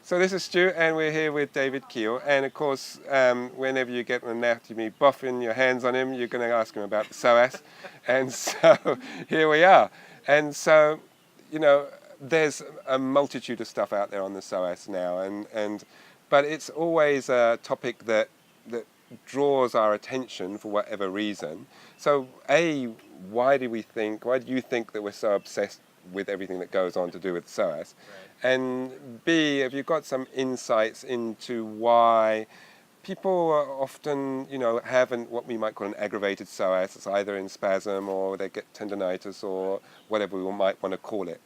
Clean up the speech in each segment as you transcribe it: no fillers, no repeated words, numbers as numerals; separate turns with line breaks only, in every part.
So this is Stu, and we're here with David Keil. And of course, whenever you get an anatomy buff in your hands on him, you're going to ask him about the psoas. And so here we are. And so, you know, there's a multitude of stuff out there on the psoas now, but it's always a topic that draws our attention for whatever reason. So, why do you think that we're so obsessed with everything that goes on to do with the psoas? Right. And B, have you got some insights into why people are often, have what we might call an aggravated psoas? It's either in spasm or they get tendinitis or whatever we might want to call it.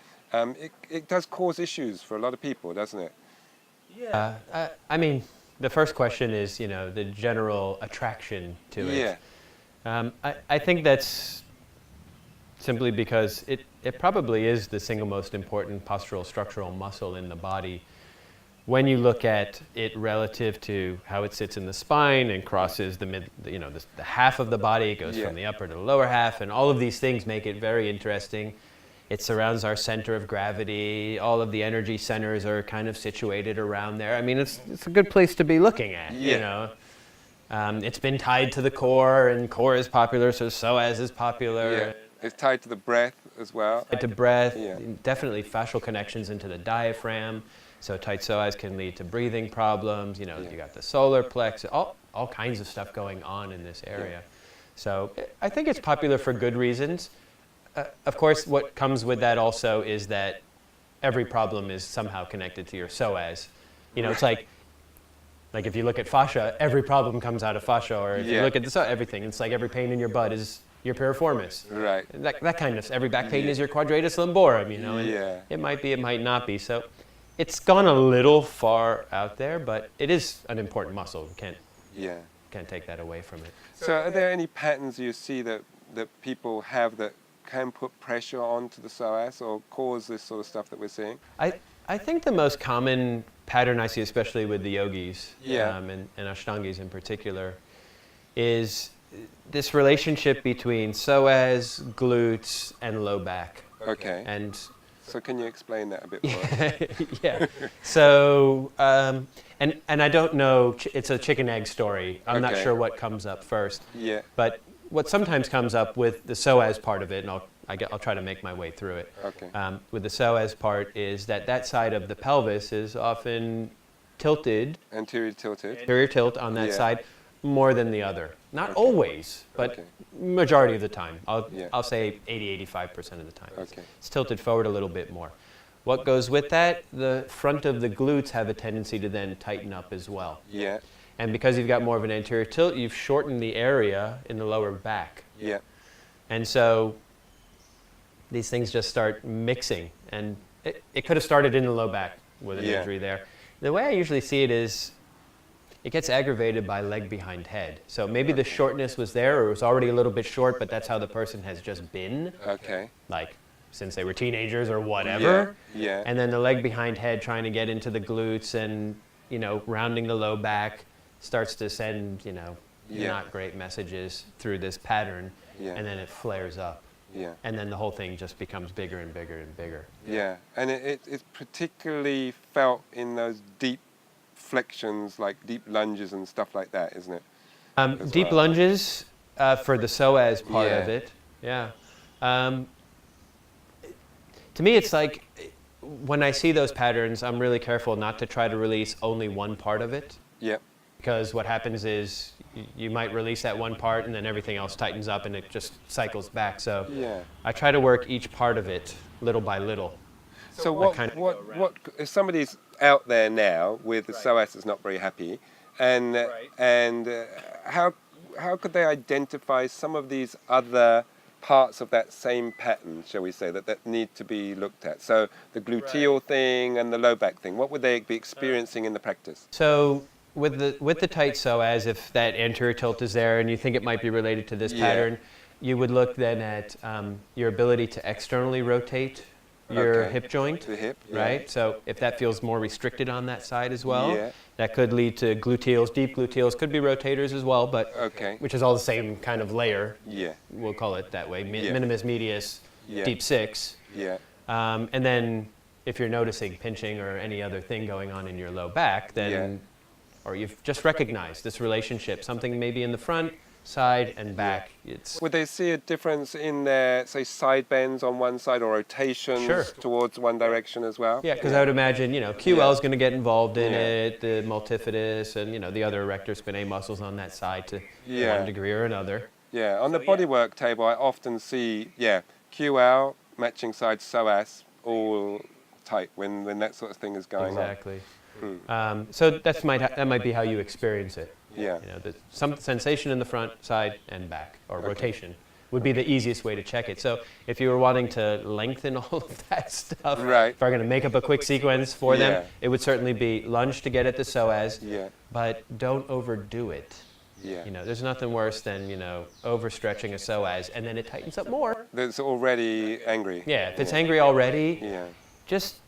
It does cause issues for a lot of people, doesn't it?
Yeah. I mean, the first question is, the general attraction to it. Yeah. I think that's simply because it probably is the single most important postural structural muscle in the body. When you look at it relative to how it sits in the spine and crosses the half of the body, it goes from the upper to the lower half, and all of these things make it very interesting. It surrounds our center of gravity. All of the energy centers are kind of situated around there. I mean, it's a good place to be looking at, It's been tied to the core, and core is popular, so psoas is popular.
Yeah. It's tied to the breath as well.
Tied to breath, definitely fascial connections into the diaphragm. So tight psoas can lead to breathing problems. You got the solar plexus, all kinds of stuff going on in this area. Yeah. So I think it's popular for good reasons. Of course, what comes with that also is that every problem is somehow connected to your psoas. It's like if you look at fascia, every problem comes out of fascia, or if you look at everything, it's like every pain in your butt is your piriformis.
Right.
That kind of, every back pain is your quadratus lumborum, and it might be, it might not be. So it's gone a little far out there, but it is an important muscle. Can't take that away from it.
So are there any patterns you see that people have that can put pressure onto the psoas or cause this sort of stuff that we're seeing?
I think the most common pattern I see, especially with the yogis and Ashtangis in particular, is this relationship between psoas, glutes, and low back.
Okay.
And
so can you explain that a bit more?
Yeah. So, and I don't know, it's a chicken egg story. I'm not sure what comes up first.
Yeah.
But what sometimes comes up with the psoas part of it, and I'll try to make my way through it.
Okay.
With the psoas part is that side of the pelvis is often tilted.
Anterior tilted.
Anterior tilt on that side more than the other. Not always, but majority of the time. I'll say 80-85% of the time.
Okay.
It's tilted forward a little bit more. What goes with that? The front of the glutes have a tendency to then tighten up as well.
Yeah.
And because you've got more of an anterior tilt, you've shortened the area in the lower back.
Yeah.
And so these things just start mixing. And it could have started in the low back with an injury there. The way I usually see it is it gets aggravated by leg behind head. So maybe the shortness was there, or it was already a little bit short, but that's how the person has just been.
Okay.
Like since they were teenagers or whatever.
Yeah.
And then the leg behind head trying to get into the glutes and, rounding the low back starts to send, not great messages through this pattern. Yeah. And then it flares up.
Yeah.
And then the whole thing just becomes bigger and bigger and bigger.
Yeah. And it's particularly felt in those deep flexions, like deep lunges and stuff like that, isn't it?
Deep lunges for the psoas part of it. Yeah. To me, it's like when I see those patterns, I'm really careful not to try to release only one part of it.
Yeah.
Because what happens is you might release that one part and then everything else tightens up and it just cycles back. So I try to work each part of it little by little.
So what if somebody's out there now with the psoas is not very happy, and how could they identify some of these other parts of that same pattern, shall we say, that need to be looked at? So the gluteal thing and the low back thing, what would they be experiencing in the practice?
So with the tight psoas, if that anterior tilt is there and you think it might be related to this pattern, you would look then at your ability to externally rotate your hip joint,
the hip,
right? So if that feels more restricted on that side as well, that could lead to gluteals. Deep gluteals could be rotators as well, but which is all the same kind of layer.
Yeah.
We'll call it that way. Minimus medius, deep 6.
Yeah.
And then if you're noticing pinching or any other thing going on in your low back, then, or you've just recognized this relationship, something maybe in the front, side, and back.
Would they see a difference in their, say, side bends on one side or rotations towards one direction as well?
Yeah, because I would imagine, QL is going to get involved in it, the multifidus and, the other erector spinae muscles on that side to one degree or another.
Yeah, on the bodywork table, I often see, QL, matching side psoas, all tight when that sort of thing is going on.
Exactly. So that might be how you experience it.
Yeah.
Some sensation in the front, side, and back, or rotation would be the easiest way to check it. So if you were wanting to lengthen all of that stuff, if I were going to make up a quick sequence for them, it would certainly be lunge to get at the psoas, but don't overdo it.
Yeah.
There's nothing worse than, overstretching a psoas and then it tightens up more.
That's already angry.
Yeah, if it's angry already, just,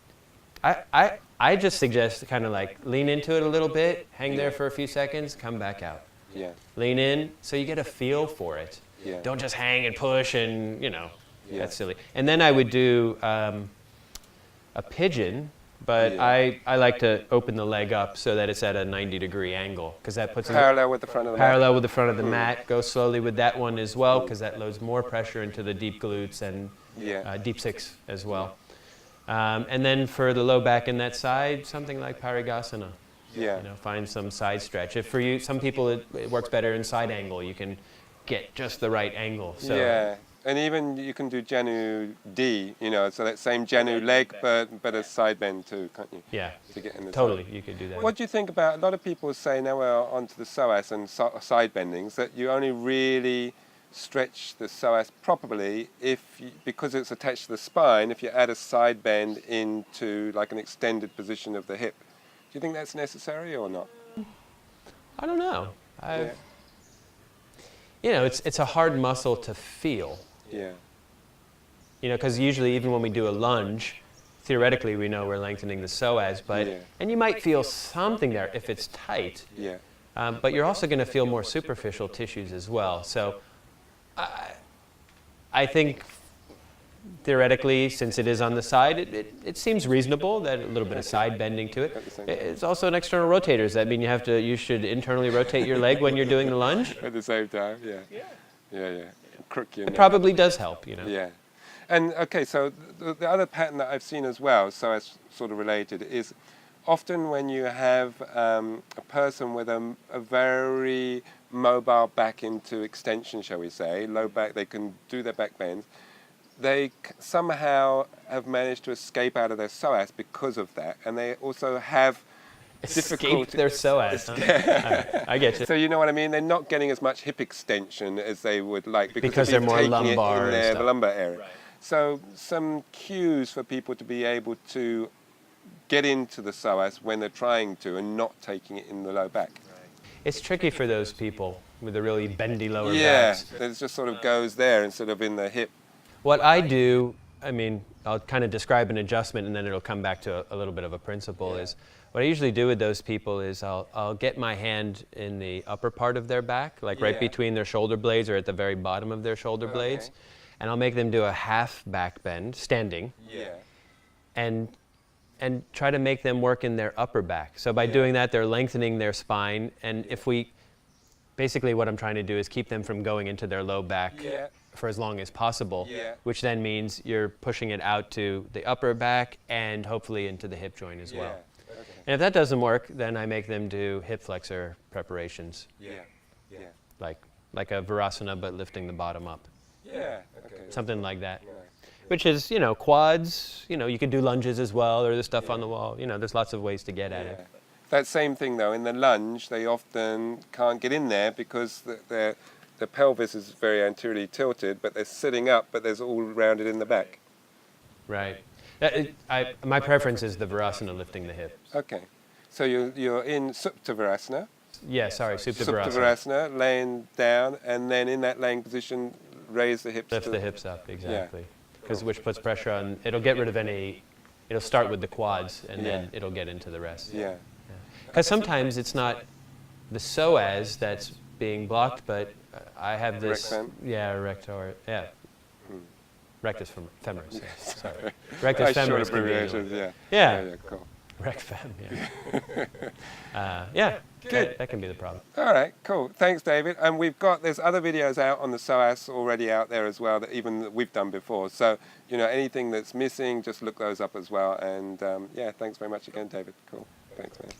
I just suggest kind of like lean into it a little bit, hang there for a few seconds, come back out.
Yeah.
Lean in so you get a feel for it.
Yeah.
Don't just hang and push and, that's silly. And then I would do a pigeon, but I like to open the leg up so that it's at a 90-degree angle because that puts
parallel with the front of the
parallel with the front of the mat. Go slowly with that one as well because that loads more pressure into the deep glutes and deep six as well. And then for the low back and that side, something like Parigasana. Find some side stretch. If for you, some people it works better in side angle. You can get just the right angle. So.
And even you can do Janu D, so that same Janu leg, but a side bend too, can't you?
Yeah,
to get in the
totally,
side.
you could do that.
What do you think about, a lot of people say now we're onto the psoas and side bendings, that you only really stretch the psoas properly because it's attached to the spine, if you add a side bend into like an extended position of the hip. Do you think that's necessary or not?
I don't know. It's a hard muscle to feel.
Yeah.
Because usually even when we do a lunge, theoretically we know we're lengthening the psoas, and you might feel something there if it's tight.
Yeah.
But you're also going to feel more superficial tissues as well. So I think theoretically, since it is on the side, it seems reasonable that a little bit of side bending to it. It's also an external rotator. Does that mean you should internally rotate your leg when you're doing the lunge?
At the same time, yeah. Crook your neck.
It probably does help,
Yeah. And okay, so the other pattern that I've seen as well, so it's sort of related, is often when you have a person with a very mobile back into extension, shall we say, low back, they can do their back bends, they somehow have managed to escape out of their psoas because of that, and they also have difficulty.
Their psoas. I get you.
So you know what I mean? They're not getting as much hip extension as they would like
because they're more lumbar
in their lumbar area. Right. So some cues for people to be able to get into the psoas when they're trying to and not taking it in the low back. Right.
It's tricky for those people with the really bendy lower backs.
Yeah, it just sort of goes there instead of in the hip.
What I do, I'll kind of describe an adjustment and then it'll come back to a little bit of a principle, is what I usually do with those people is I'll get my hand in the upper part of their back, like right between their shoulder blades or at the very bottom of their shoulder blades, and I'll make them do a half back bend, standing, and try to make them work in their upper back. So by doing that, they're lengthening their spine, and basically what I'm trying to do is keep them from going into their low back for as long as possible, which then means you're pushing it out to the upper back and hopefully into the hip joint as well. Okay. And if that doesn't work, then I make them do hip flexor preparations. Like a Virasana, but lifting the bottom up. Something like that. Which is, quads, you could do lunges as well, or the stuff on the wall. There's lots of ways to get at it.
That same thing though, in the lunge, they often can't get in there because the pelvis is very anteriorly tilted, but they're sitting up, but there's all rounded in the back.
Right. My preference is the Virasana, lifting the hip.
Okay. So you're in Supta Virasana.
Yeah, sorry, Supta Virasana.
Supta Virasana, laying down, and then in that laying position, raise the hips.
Lift the hips up, exactly. Because which puts pressure on, it'll get rid of it'll start with the quads, and then it'll get into the rest. Because sometimes it's not the psoas that's being blocked, but I have this, rector, Rectus femoris, yes, sorry. Rectus
Nice short
femoris can be
abbreviations,
anywhere.
yeah.
Yeah.
Cool.
Rec fem, yeah. Yeah,
Good.
that can be the problem.
All right, cool. Thanks, David. And there's other videos out on the Psoas already out there as well that we've done before. So, anything that's missing, just look those up as well. And yeah, thanks very much again, David. Cool. Thanks, man.